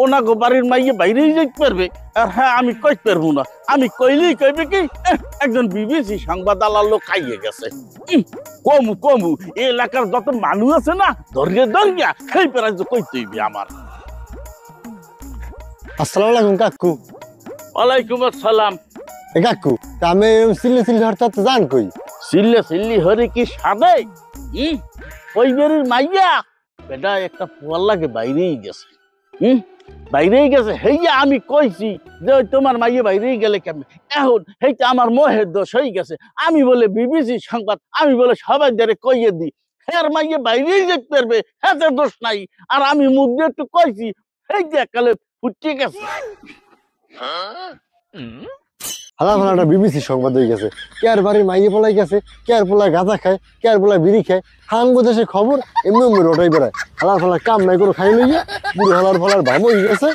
ওনাগো বাড়ির মাইয়ে বাইরেই যাইতে পারবে, আর হ্যাঁ আমি কইতে পারবো না। আমি কইলেই কইবে কি একজন বিবিসি সংবাদ আলার লোক খাইয়ে গেছে। কমু কমু এই এলাকার যত মানুষ আছে না, ধরিয়া সেই প্রায় কইতে হইবে আমার। আসসালামু আলাইকুম কাকু। ওয়ালাইকুম আসসালাম। এ কাকু, তা আমি সিল্লি সিল্লি হরতাল তো জান কই? সিল্লে সিল্লি হরে কি সাদে? ওই বেরির মাইয়া বেটা একটা পোয়ার লাগে বাইরেই গেছে। বাইরেই গেছে হেইয়া আমি কইছি যে তোমার মাইয়ে বাইরেই গেলে কেমন, এখন হেইটা আমার মোহের দোষ হয়ে গেছে। আমি বলে বিবিসি সংবাদ, আমি বলে সবাই যারে কইয়ে দিই হ্যাঁ মাইয়ে বাইরেই যেতে পারবে, হ্যাঁ দোষ নাই। আর আমি মুখ দিয়ে একটু কইছি, এই যে একালে ফুটিয়ে গেছে। হালা ফালাটা বিবিসি সংবাদ হয়ে গেছে। কেয়ার বাড়ির মাইয়ে পলাই গেছে, কেয়ার পোলায় গাঁজা খায়, কেয়ার পোলায় বিড়ি খায়। হাঙ্গো দেশে খবর এমনি ওটাই বেড়ায়। হালা ফালার কাম নাই করে খাই লইয়া পুরো হালার ফালার ভাব হয়ে গেছে।